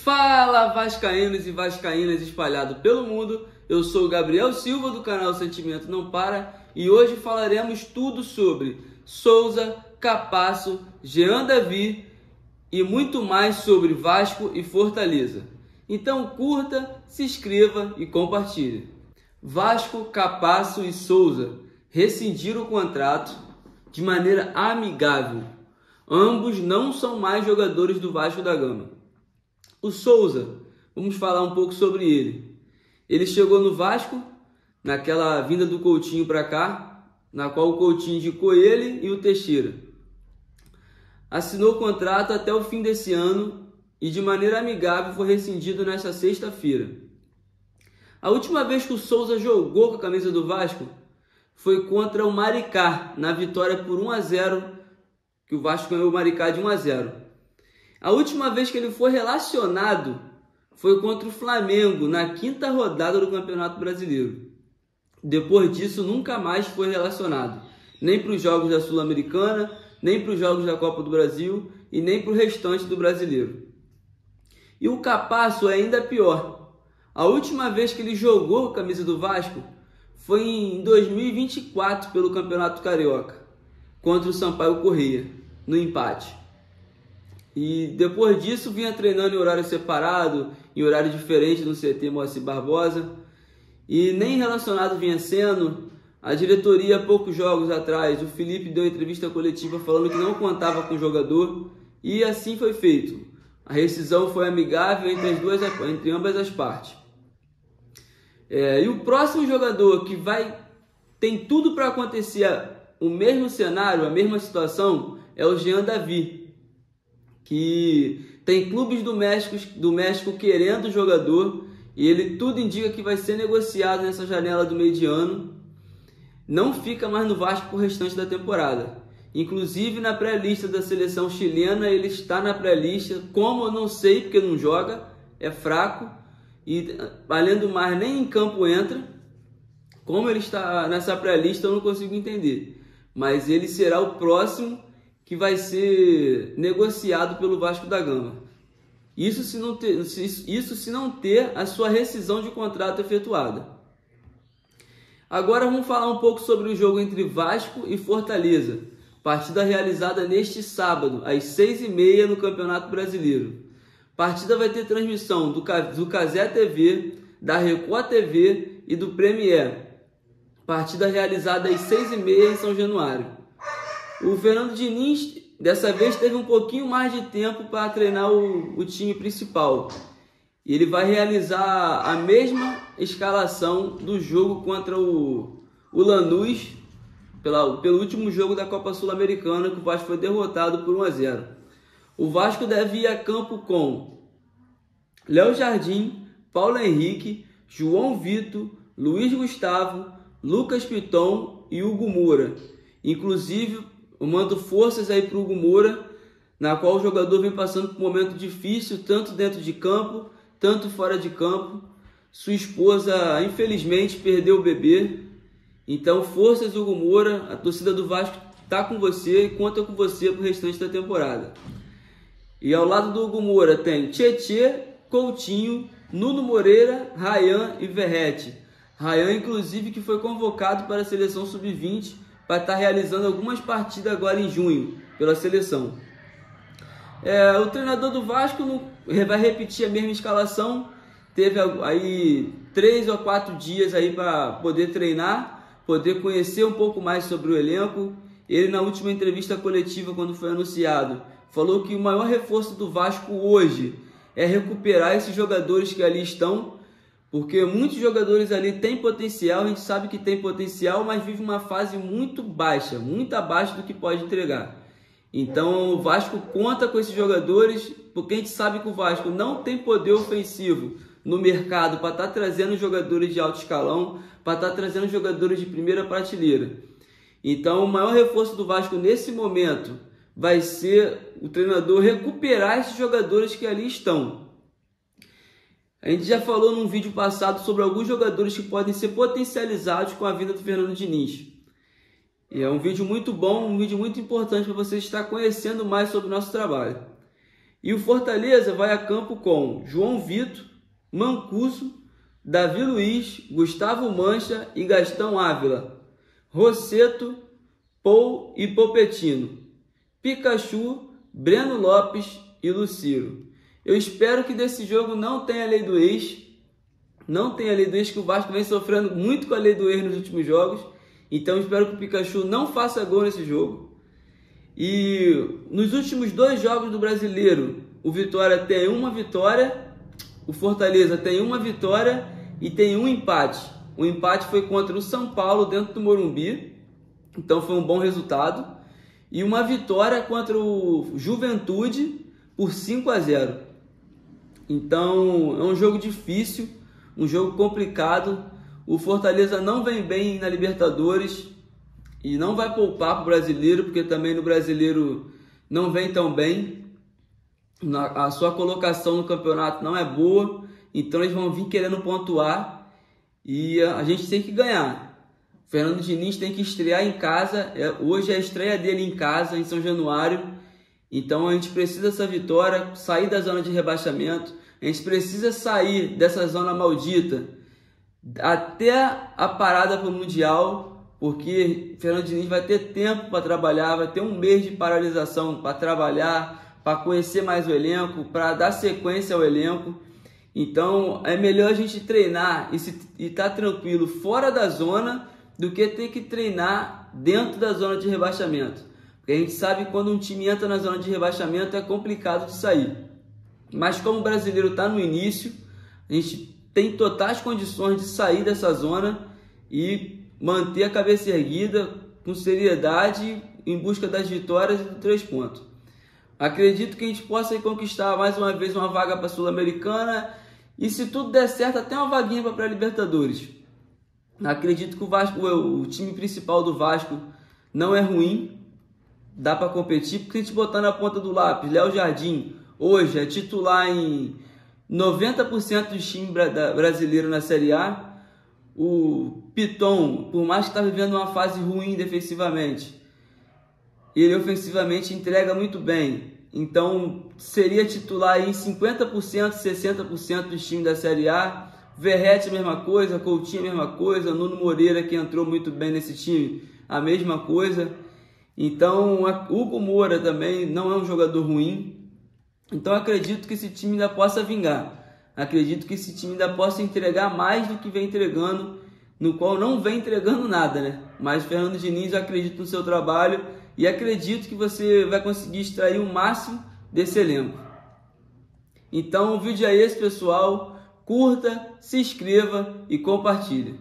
Fala, vascaínos e vascaínas espalhados pelo mundo, eu sou o Gabriel Silva do canal Sentimento Não Para e hoje falaremos tudo sobre Souza, Capasso, Jean Davi e muito mais sobre Vasco e Fortaleza. Então curta, se inscreva e compartilhe. Vasco, Capasso e Souza rescindiram o contrato de maneira amigável. Ambos não são mais jogadores do Vasco da Gama. O Souza, vamos falar um pouco sobre ele. Ele chegou no Vasco, naquela vinda do Coutinho para cá, na qual o Coutinho indicou ele e o Teixeira. Assinou o contrato até o fim desse ano e de maneira amigável foi rescindido nesta sexta-feira. A última vez que o Souza jogou com a camisa do Vasco foi contra o Maricá, na vitória por 1-0, que o Vasco ganhou o Maricá de 1-0. A última vez que ele foi relacionado foi contra o Flamengo, na quinta rodada do Campeonato Brasileiro. Depois disso, nunca mais foi relacionado, nem para os jogos da Sul-Americana, nem para os jogos da Copa do Brasil e nem para o restante do Brasileiro. E o Capasso é ainda pior. A última vez que ele jogou com a camisa do Vasco foi em 2024 pelo Campeonato Carioca, contra o Sampaio Corrêa, no empate. E depois disso vinha treinando em horário separado, em horário diferente no CT Moacir Barbosa. E nem relacionado vinha sendo. A diretoria, poucos jogos atrás, o Felipe deu entrevista coletiva falando que não contava com o jogador. E assim foi feito. A rescisão foi amigável entre ambas as partes. E o próximo jogador que tem tudo para acontecer o mesmo cenário, a mesma situação, é o Jean Davi, que tem clubes do México querendo o jogador e ele tudo indica que vai ser negociado nessa janela do meio de ano. Não fica mais no Vasco pro restante da temporada. Inclusive na pré-lista da seleção chilena ele está na pré-lista. Como eu não sei, porque não joga, é fraco e além do mais nem em campo entra. Como ele está nessa pré-lista eu não consigo entender. Mas ele será o próximo que vai ser negociado pelo Vasco da Gama. Isso se não ter a sua rescisão de contrato efetuada. Agora vamos falar um pouco sobre o jogo entre Vasco e Fortaleza. Partida realizada neste sábado, às 6h30 no Campeonato Brasileiro. Partida vai ter transmissão do Cazé TV, da Record TV e do Premier. Partida realizada às 6h30 em São Januário. O Fernando Diniz, dessa vez, teve um pouquinho mais de tempo para treinar o time principal. E ele vai realizar a mesma escalação do jogo contra o Lanús, pelo último jogo da Copa Sul-Americana, que o Vasco foi derrotado por 1-0. O Vasco deve ir a campo com Léo Jardim, Paulo Henrique, João Vitor, Luiz Gustavo, Lucas Piton e Hugo Moura. Inclusive, eu mando forças aí para o Hugo Moura, na qual o jogador vem passando por um momento difícil, tanto dentro de campo, tanto fora de campo. Sua esposa, infelizmente, perdeu o bebê. Então, forças, Hugo Moura. A torcida do Vasco está com você e conta com você para o restante da temporada. E ao lado do Hugo Moura tem Tietê, Coutinho, Nuno Moreira, Ryan e Verratti. Ryan, inclusive, que foi convocado para a seleção sub-20, vai estar realizando algumas partidas agora em junho pela seleção. O treinador do Vasco vai repetir a mesma escalação. Teve aí 3 ou 4 dias aí para poder treinar, poder conhecer um pouco mais sobre o elenco. Ele, na última entrevista coletiva, quando foi anunciado, falou que o maior reforço do Vasco hoje é recuperar esses jogadores que ali estão, porque muitos jogadores ali têm potencial, a gente sabe que tem potencial, mas vive uma fase muito baixa, muito abaixo do que pode entregar. Então o Vasco conta com esses jogadores, porque a gente sabe que o Vasco não tem poder ofensivo no mercado para estar trazendo jogadores de alto escalão, para estar trazendo jogadores de primeira prateleira. Então o maior reforço do Vasco nesse momento vai ser o treinador recuperar esses jogadores que ali estão. A gente já falou num vídeo passado sobre alguns jogadores que podem ser potencializados com a vinda do Fernando Diniz. E é um vídeo muito bom, um vídeo muito importante para você estar conhecendo mais sobre o nosso trabalho. E o Fortaleza vai a campo com João Vitor, Mancuso, Davi Luiz, Gustavo Mancha e Gastão Ávila, Rosseto, Paul e Popetino, Pikachu, Breno Lopes e Luciro. Eu espero que desse jogo não tenha a lei do ex. Não tenha a lei do ex, que o Vasco vem sofrendo muito com a lei do ex nos últimos jogos. Então eu espero que o Pikachu não faça gol nesse jogo. E nos últimos 2 jogos do Brasileiro, o Vitória tem uma vitória, o Fortaleza tem uma vitória e tem um empate. O empate foi contra o São Paulo dentro do Morumbi, então foi um bom resultado. E uma vitória contra o Juventude por 5-0. Então é um jogo difícil, um jogo complicado. O Fortaleza não vem bem na Libertadores e não vai poupar para o Brasileiro, porque também no Brasileiro não vem tão bem. A sua colocação no campeonato não é boa, então eles vão vir querendo pontuar e a gente tem que ganhar. O Fernando Diniz tem que estrear em casa, hoje é a estreia dele em casa, em São Januário, então a gente precisa dessa vitória, sair da zona de rebaixamento, a gente precisa sair dessa zona maldita até a parada para o Mundial, porque Fernando Diniz vai ter tempo para trabalhar, vai ter um mês de paralisação para trabalhar, para conhecer mais o elenco, para dar sequência ao elenco. Então é melhor a gente treinar e estar tranquilo fora da zona do que ter que treinar dentro da zona de rebaixamento. Porque a gente sabe que quando um time entra na zona de rebaixamento é complicado de sair. Mas como o brasileiro está no início, a gente tem totais condições de sair dessa zona e manter a cabeça erguida com seriedade em busca das vitórias e dos 3 pontos. Acredito que a gente possa conquistar mais uma vez uma vaga para a Sul-Americana e, se tudo der certo, até uma vaguinha para a pré-Libertadores. Acredito que o time principal do Vasco não é ruim, dá para competir, porque a gente botar na ponta do lápis, Léo Jardim hoje é titular em 90% do time brasileiro na Série A. O Piton, por mais que está vivendo uma fase ruim defensivamente, ele ofensivamente entrega muito bem. Então seria titular em 50%, 60% dos times da Série A. Verratti a mesma coisa, Coutinho a mesma coisa, Nuno Moreira, que entrou muito bem nesse time, a mesma coisa. Então Hugo Moura também não é um jogador ruim. Então acredito que esse time ainda possa vingar. Acredito que esse time ainda possa entregar mais do que vem entregando, no qual não vem entregando nada, né? Mas Fernando Diniz, eu acredito no seu trabalho e acredito que você vai conseguir extrair o máximo desse elenco. Então o vídeo é esse, pessoal. Curta, se inscreva e compartilhe.